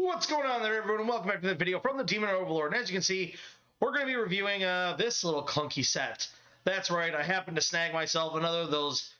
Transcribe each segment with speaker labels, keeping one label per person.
Speaker 1: What's going on there, everyone, and welcome back to the video from the Demon Overlord. And as you can see, we're going to be reviewing this little clunky set. That's right, I happened to snag myself another of those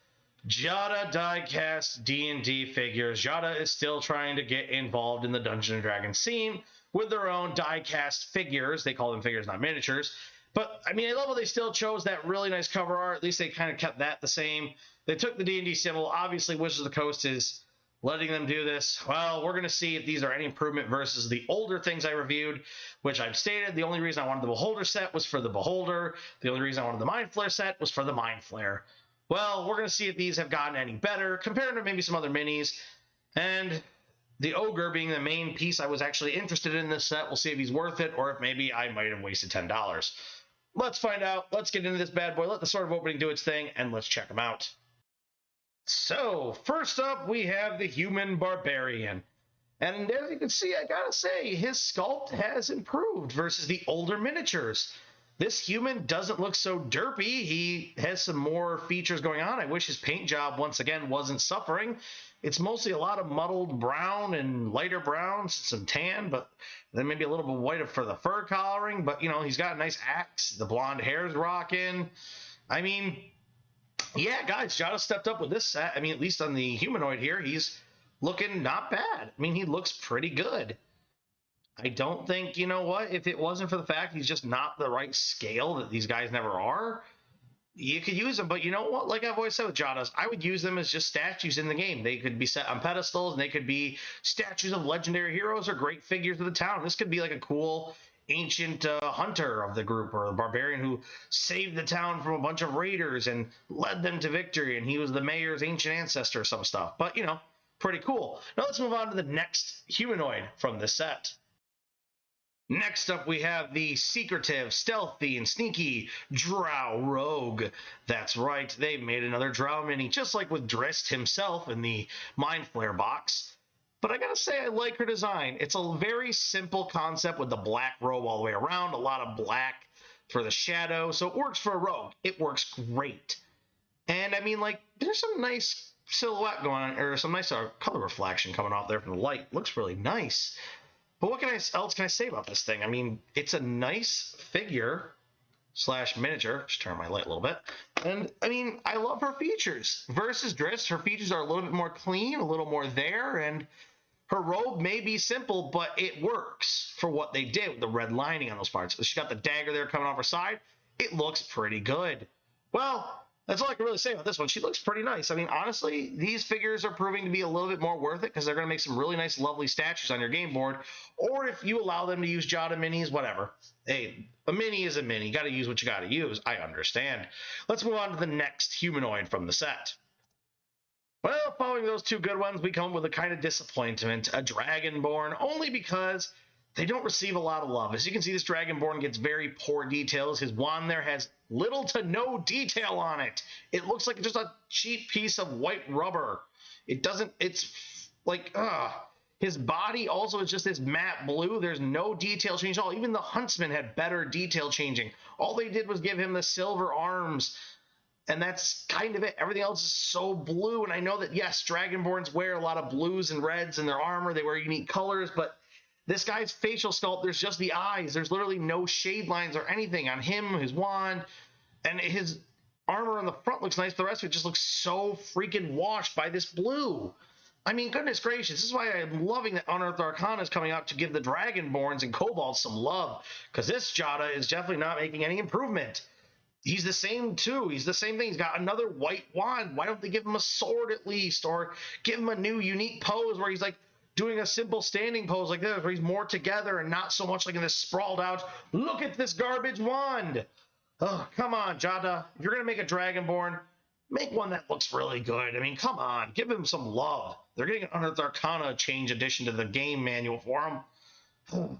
Speaker 1: Jada diecast D&D figures. Jada is still trying to get involved in the Dungeons & Dragons scene with their own diecast figures. They call them figures, not miniatures. But, I mean, I love how they still chose that really nice cover art. At least they kind of kept that the same. They took the D&D symbol. Obviously, Wizards of the Coast is letting them do this. Well, we're going to see if these are any improvement versus the older things I reviewed, which I've stated the only reason I wanted the Beholder set was for the Beholder. The only reason I wanted the Mind Flare set was for the Mind Flare. Well, we're going to see if these have gotten any better compared to maybe some other minis. And the Ogre being the main piece I was actually interested in this set. We'll see if he's worth it or if maybe I might have wasted $10. Let's find out. Let's get into this bad boy. Let the Sword of Opening do its thing, and let's check them out. So, first up, we have the human Barbarian. And as you can see, I gotta say, his sculpt has improved versus the older miniatures. This human doesn't look so derpy. He has some more features going on. I wish his paint job, once again, wasn't suffering. It's mostly a lot of muddled brown and lighter browns, some tan, but then maybe a little bit white for the fur coloring. But, you know, he's got a nice axe. The blonde hair's rocking. I mean, yeah, guys, Jada stepped up with this set. I mean, at least on the humanoid here, he's looking not bad. I mean, he looks pretty good. I don't think, you know what, if it wasn't for the fact he's just not the right scale that these guys never are, you could use them. But you know what, like I've always said with Jadas, I would use them as just statues in the game. They could be set on pedestals, and they could be statues of legendary heroes or great figures of the town. This could be like a cool ancient hunter of the group, or a barbarian who saved the town from a bunch of raiders and led them to victory, and he was the mayor's ancient ancestor or some stuff. But, you know, pretty cool. Now let's move on to the next humanoid from this set. Next up, we have the secretive, stealthy, and sneaky Drow Rogue. That's right, they made another Drow mini, just like with Drist himself in the Mind Flare box. But I gotta say, I like her design. It's a very simple concept with the black robe all the way around, a lot of black for the shadow, so it works for a rogue. It works great. And I mean, like, there's some nice silhouette going on, or some nice color reflection coming off there from the light. Looks really nice. But what else can I say about this thing? I mean, it's a nice figure slash miniature. Just turn my light a little bit. And, I mean, I love her features. Versus Drist, her features are a little bit more clean, a little more there, and her robe may be simple, but it works for what they did with the red lining on those parts. She's got the dagger there coming off her side. It looks pretty good. Well, that's all I can really say about this one. She looks pretty nice. I mean, honestly, these figures are proving to be a little bit more worth it because they're going to make some really nice, lovely statues on your game board. Or if you allow them to use Jada minis, whatever. Hey, a mini is a mini. You got to use what you got to use. I understand. Let's move on to the next humanoid from the set. Well, following those two good ones, we come with a kind of disappointment, a Dragonborn, only because they don't receive a lot of love. As you can see, this Dragonborn gets very poor details. His wand there has little to no detail on it. It looks like just a cheap piece of white rubber. It's like, his body also is just this matte blue. There's no detail change at all. Even the Huntsman had better detail changing. All they did was give him the silver arms, and that's kind of it. Everything else is so blue, and I know that, yes, Dragonborns wear a lot of blues and reds in their armor. They wear unique colors, but this guy's facial sculpt, there's just the eyes. There's literally no shade lines or anything on him, his wand, and his armor on the front looks nice. The rest of it just looks so freaking washed by this blue. I mean, goodness gracious, this is why I'm loving that Unearthed Arcana is coming out to give the Dragonborns and Kobolds some love, because this Jada is definitely not making any improvement. He's the same, too. He's the same thing. He's got another white wand. Why don't they give him a sword at least, or give him a new unique pose where he's like doing a simple standing pose like this, where he's more together and not so much like in this sprawled out, look at this garbage wand. Oh, come on, Jada. If you're going to make a Dragonborn, make one that looks really good. I mean, come on. Give him some love. They're getting an Unearthed Arcana change addition to the game manual for him.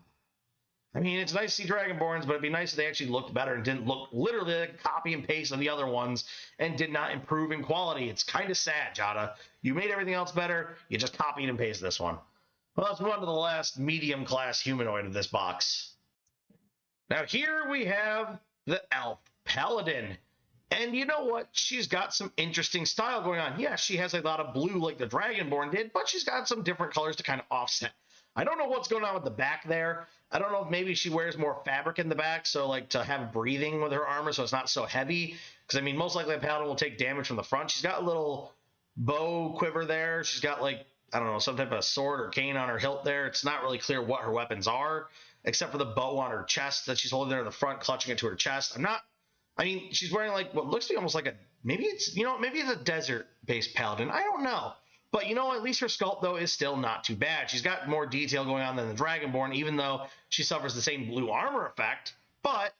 Speaker 1: I mean, it's nice to see Dragonborns, but it'd be nice if they actually looked better and didn't look literally like a copy and paste of the other ones and did not improve in quality. It's kind of sad, Jada. You made everything else better. You just copied and pasted this one. Well, let's move on to the last medium-class humanoid of this box. Now, here we have the elf Paladin. And you know what? She's got some interesting style going on. Yeah, she has a lot of blue like the Dragonborn did, but she's got some different colors to kind of offset I don't know what's going on with the back there. I don't know if maybe she wears more fabric in the back, so like to have breathing with her armor so it's not so heavy. Because I mean, most likely a Paladin will take damage from the front. She's got a little bow quiver there. She's got like, I don't know, some type of sword or cane on her hilt there. It's not really clear what her weapons are, except for the bow on her chest that she's holding there in the front, clutching it to her chest. I mean, she's wearing like what looks to be almost like maybe it's a desert-based Paladin. I don't know. But, at least her sculpt, though, is still not too bad. She's got more detail going on than the Dragonborn, even though she suffers the same blue armor effect. But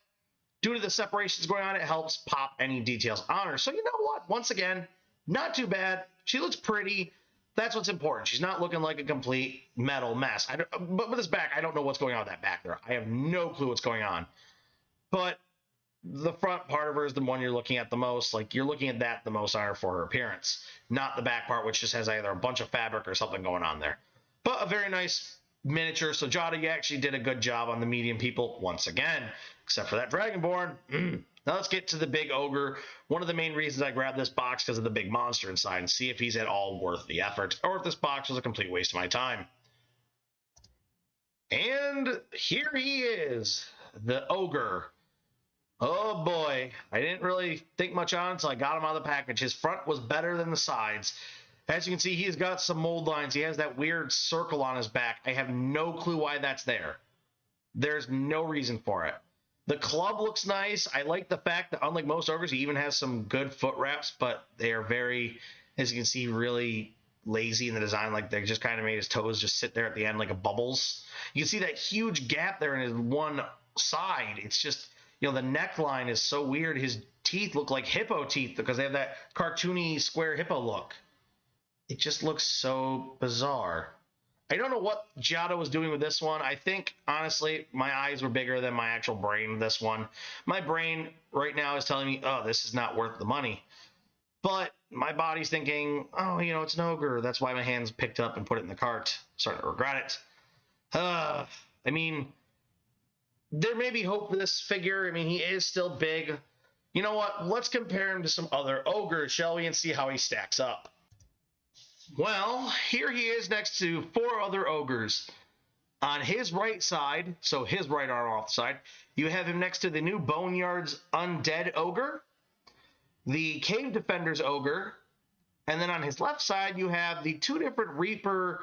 Speaker 1: due to the separations going on, it helps pop any details on her. So you know what? Once again, not too bad. She looks pretty. That's what's important. She's not looking like a complete metal mess. But with this back, I don't know what's going on with that back there. I have no clue what's going on. But the front part of her is the one you're looking at the most. Like, you're looking at that the most on her for her appearance, not the back part, which just has either a bunch of fabric or something going on there. But a very nice miniature. So Jada, you actually did a good job on the medium people once again, except for that Dragonborn. Now let's get to the big ogre. One of the main reasons I grabbed this box because of the big monster inside, and see if he's at all worth the effort, or if this box was a complete waste of my time. And here he is, the ogre. Oh boy, I didn't really think much on it until I got him out of the package. His front was better than the sides. As you can see, he's got some mold lines. He has that weird circle on his back. I have no clue why that's there. There's no reason for it. The club looks nice. I like the fact that, unlike most ogres, he even has some good foot wraps, but they are very, as you can see, really lazy in the design. Like, they just kind of made his toes just sit there at the end like a bubbles. You can see that huge gap there in his one side. It's just, the neckline is so weird. His teeth look like hippo teeth because they have that cartoony square hippo look. It just looks so bizarre. I don't know what Jada was doing with this one. I think, honestly, my eyes were bigger than my actual brain with this one. My brain right now is telling me, oh, this is not worth the money. But my body's thinking, oh, it's an ogre. That's why my hands picked up and put it in the cart. Starting to regret it. I mean, there may be hope for this figure. I mean, he is still big. You know what? Let's compare him to some other ogres, shall we, and see how he stacks up. Well, here he is next to 4 other ogres. On his right side, so his right arm off the side, you have him next to the new Boneyard's Undead Ogre, the Cave Defender's Ogre, and then on his left side, you have the 2 different Reaper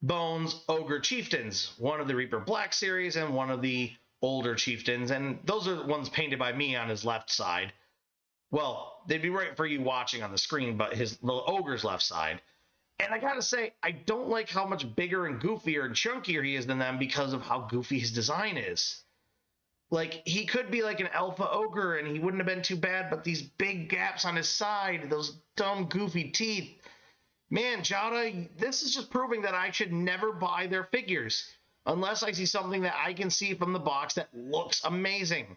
Speaker 1: Bones Ogre Chieftains, one of the Reaper Black series and one of the older Chieftains, and those are the ones painted by me on his left side. Well, they'd be right for you watching on the screen, but the ogre's left side. And I gotta say, I don't like how much bigger and goofier and chunkier he is than them because of how goofy his design is. Like, he could be like an alpha ogre and he wouldn't have been too bad, but these big gaps on his side, those dumb goofy teeth. Man, Jada, this is just proving that I should never buy their figures unless I see something that I can see from the box that looks amazing.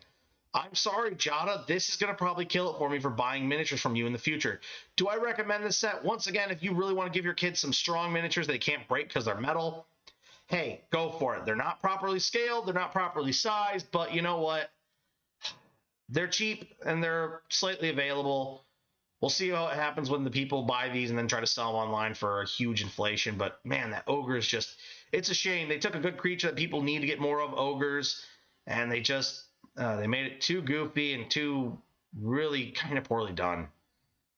Speaker 1: I'm sorry, Jada, this is going to probably kill it for me for buying miniatures from you in the future. Do I recommend this set? Once again, if you really want to give your kids some strong miniatures they can't break because they're metal, hey, go for it. They're not properly scaled, they're not properly sized, but you know what? They're cheap and they're slightly available. We'll see how it happens when the people buy these and then try to sell them online for a huge inflation. But man, that ogre is just, it's a shame. They took a good creature that people need to get more of, ogres, and they just, they made it too goofy and too really kind of poorly done.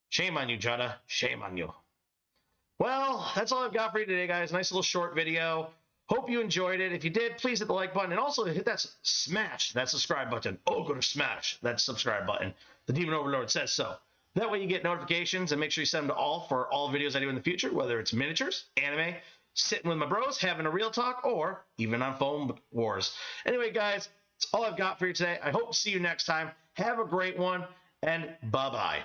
Speaker 1: Shame on you, Jada. Shame on you. Well, that's all I've got for you today, guys. Nice little short video. Hope you enjoyed it. If you did, please hit the like button and also hit that smash that subscribe button. Ogre smash that subscribe button. The Demon Overlord says so. That way you get notifications, and make sure you set them to all for all videos I do in the future, whether it's miniatures, anime, sitting with my bros, having a real talk, or even on phone wars. Anyway, guys, that's all I've got for you today. I hope to see you next time. Have a great one, and bye-bye.